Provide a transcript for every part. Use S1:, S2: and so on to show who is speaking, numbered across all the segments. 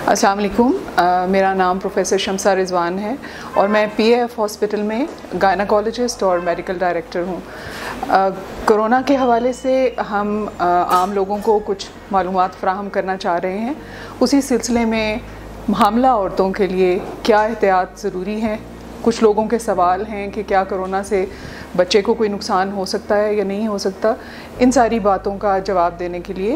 S1: अस्सलाम वालेकुम। मेरा नाम प्रोफेसर शमसा रिजवान है और मैं पीएएफ हॉस्पिटल में गायनाकोलॉजिस्ट और मेडिकल डायरेक्टर हूँ। कोरोना के हवाले से हम आम लोगों को कुछ मालूमात फ़राहम करना चाह रहे हैं। उसी सिलसिले में हामला औरतों के लिए क्या एहतियात ज़रूरी हैं। कुछ लोगों के सवाल हैं कि क्या कोरोना से बच्चे को कोई नुकसान हो सकता है या नहीं हो सकता। इन सारी बातों का जवाब देने के लिए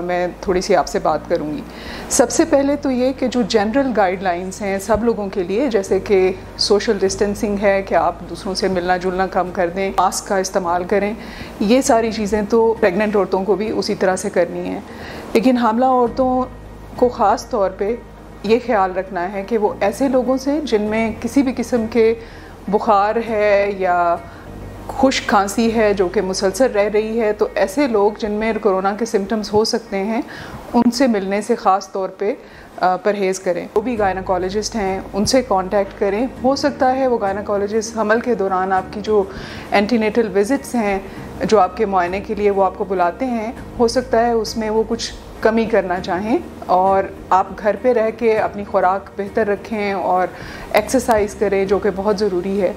S1: मैं थोड़ी सी आपसे बात करूंगी। सबसे पहले तो ये कि जो जनरल गाइडलाइंस हैं सब लोगों के लिए, जैसे कि सोशल डिस्टेंसिंग है कि आप दूसरों से मिलना जुलना कम कर दें, मास्क का इस्तेमाल करें, ये सारी चीज़ें तो प्रेग्नेंट औरतों को भी उसी तरह से करनी है। लेकिन हामला औरतों को ख़ास तौर पे ये ख्याल रखना है कि वो ऐसे लोगों से जिनमें किसी भी किस्म के बुखार है या खुश्क खांसी है जो कि मुसलसल रह रही है, तो ऐसे लोग जिनमें कोरोना के सिम्टम्स हो सकते हैं उनसे मिलने से ख़ास तौर पे परहेज़ करें। वो भी गायनाकोलॉजिस्ट हैं उनसे कांटेक्ट करें। हो सकता है वो गायनाकोलॉजिस्ट हमल के दौरान आपकी जो एंटीनेटल विज़िट्स हैं जो आपके मुआयने के लिए वो आपको बुलाते हैं, हो सकता है उसमें वो कुछ कमी करना चाहें और आप घर पे रह के अपनी खुराक बेहतर रखें और एक्सरसाइज करें जो कि बहुत ज़रूरी है।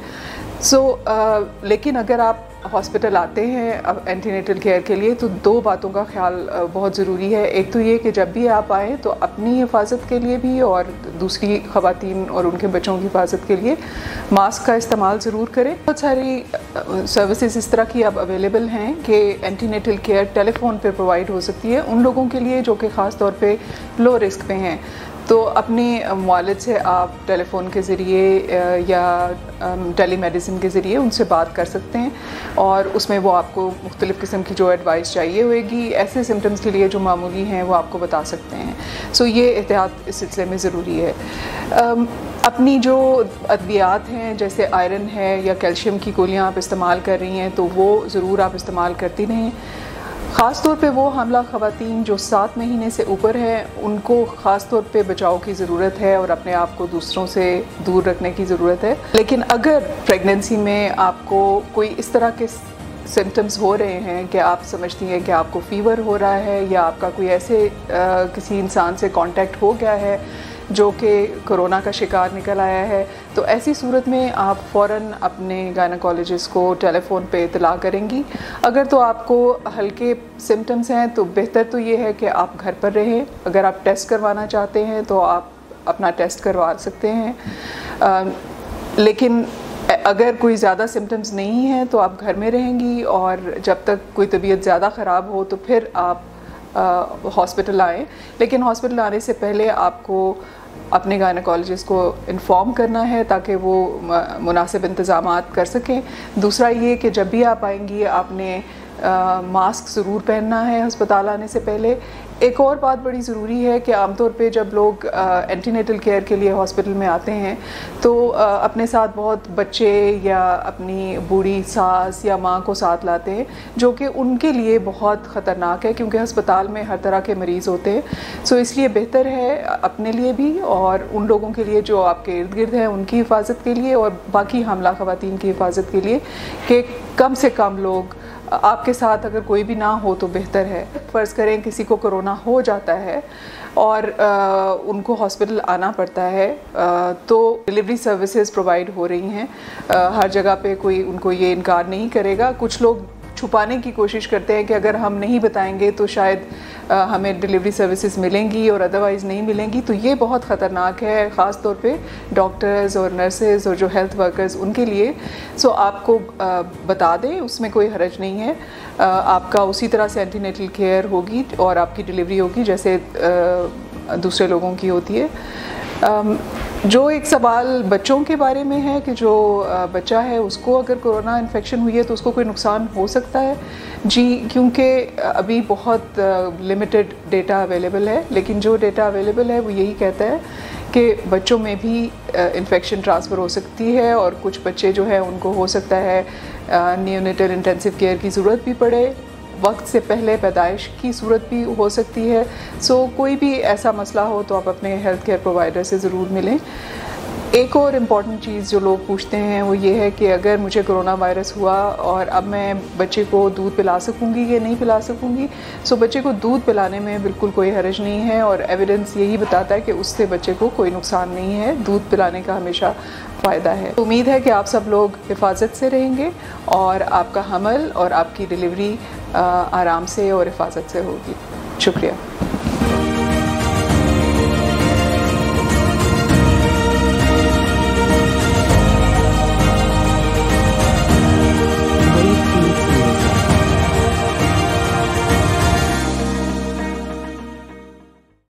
S1: लेकिन अगर आप हॉस्पिटल आते हैं अब एंटीनेटल केयर के लिए तो दो बातों का ख्याल बहुत ज़रूरी है। एक तो ये कि जब भी आप आएँ तो अपनी हिफाजत के लिए भी और दूसरी ख़वातीन और उनके बच्चों की हिफाजत के लिए मास्क का इस्तेमाल ज़रूर करें। बहुत सारी सर्विसेज इस तरह की अब अवेलेबल हैं कि एंटीनेटल केयर टेलीफोन पे प्रोवाइड हो सकती है उन लोगों के लिए जो कि ख़ास तौर पे लो रिस्क पे हैं। तो अपने वालिद से आप टेलीफ़ोन के ज़रिए या टेलीमेडिसिन के ज़रिए उनसे बात कर सकते हैं और उसमें वो आपको मुख्तलिफ़ किस्म की जो एडवाइस चाहिए होगी ऐसे सिम्टम्स के लिए जो मामूली हैं वो आपको बता सकते हैं। ये एहतियात इस सिलसिले में ज़रूरी है। अपनी जो अद्वियात हैं जैसे आयरन है या कैल्शियम की गोलियाँ आप इस्तेमाल कर रही हैं तो वो ज़रूर आप इस्तेमाल करती रहें। ख़ास तौर पे वो हामला ख़वातीन जो 7 महीने से ऊपर हैं उनको ख़ास तौर पे बचाव की ज़रूरत है और अपने आप को दूसरों से दूर रखने की ज़रूरत है। लेकिन अगर प्रेगनेंसी में आपको कोई इस तरह के सिम्टम्स हो रहे हैं कि आप समझती हैं कि आपको फ़ीवर हो रहा है या आपका कोई ऐसे किसी इंसान से कांटेक्ट हो गया है जो कि कोरोना का शिकार निकल आया है, तो ऐसी सूरत में आप फ़ौरन अपने गायनाकोलॉजिस्ट को टेलीफ़ोन पे इत्तला करेंगी। अगर तो आपको हल्के सिम्टम्स हैं तो बेहतर तो ये है कि आप घर पर रहें। अगर आप टेस्ट करवाना चाहते हैं तो आप अपना टेस्ट करवा सकते हैं। लेकिन अगर कोई ज़्यादा सिम्टम्स नहीं हैं तो आप घर में रहेंगी और जब तक कोई तबीयत ज़्यादा ख़राब हो तो फिर आप हॉस्पिटल आएँ। लेकिन हॉस्पिटल आने से पहले आपको अपने गायनाकोलॉजिस्ट को इन्फॉर्म करना है ताकि वो मुनासिब इंतज़ामात कर सकें। दूसरा ये कि जब भी आप आएंगी आपने मास्क ज़रूर पहनना है अस्पताल आने से पहले। एक और बात बड़ी ज़रूरी है कि आमतौर पे जब लोग एंटीनेटल केयर के लिए हॉस्पिटल में आते हैं तो अपने साथ बहुत बच्चे या अपनी बूढ़ी सास या माँ को साथ लाते हैं जो कि उनके लिए बहुत ख़तरनाक है क्योंकि अस्पताल में हर तरह के मरीज़ होते हैं। इसलिए बेहतर है अपने लिए भी और उन लोगों के लिए जो आपके इर्द गिर्द हैं उनकी हिफाजत के लिए और बाकी हमला ख़वातीन की हिफाजत के लिए कि कम से कम लोग आपके साथ अगर कोई भी ना हो तो बेहतर है। फ़र्ज़ करें किसी को कोरोना हो जाता है और उनको हॉस्पिटल आना पड़ता है तो डिलीवरी सर्विसेज प्रोवाइड हो रही हैं। हर जगह पे कोई उनको ये इनकार नहीं करेगा। कुछ लोग छुपाने की कोशिश करते हैं कि अगर हम नहीं बताएंगे तो शायद हमें डिलीवरी सर्विसेज मिलेंगी और अदरवाइज़ नहीं मिलेंगी। तो ये बहुत ख़तरनाक है ख़ास तौर पे डॉक्टर्स और नर्सेज और जो हेल्थ वर्कर्स उनके लिए। आपको बता दें, उसमें कोई हरज नहीं है। आपका उसी तरह से एंटीनेटल केयर होगी और आपकी डिलीवरी होगी जैसे दूसरे लोगों की होती है। जो एक सवाल बच्चों के बारे में है कि जो बच्चा है उसको अगर कोरोना इन्फेक्शन हुई है तो उसको कोई नुकसान हो सकता है। जी, क्योंकि अभी बहुत लिमिटेड डेटा अवेलेबल है, लेकिन जो डेटा अवेलेबल है वो यही कहता है कि बच्चों में भी इन्फेक्शन ट्रांसफ़र हो सकती है और कुछ बच्चे जो है उनको हो सकता है नियोनेटल इंटेंसिव केयर की ज़रूरत भी पड़े, वक्त से पहले पैदाइश की सूरत भी हो सकती है। कोई भी ऐसा मसला हो तो आप अपने हेल्थ केयर प्रोवाइडर से ज़रूर मिलें। एक और इम्पॉर्टेंट चीज़ जो लोग पूछते हैं वो ये है कि अगर मुझे कोरोना वायरस हुआ और अब मैं बच्चे को दूध पिला सकूंगी या नहीं पिला सकूंगी। सो बच्चे को दूध पिलाने में बिल्कुल कोई हर्ज नहीं है और एविडेंस यही बताता है कि उससे बच्चे को कोई नुकसान नहीं है, दूध पिलाने का हमेशा फ़ायदा है। उम्मीद है कि आप सब लोग हिफाजत से रहेंगे और आपका हमल और आपकी डिलीवरी आराम से और हिफाजत से होगी। शुक्रिया।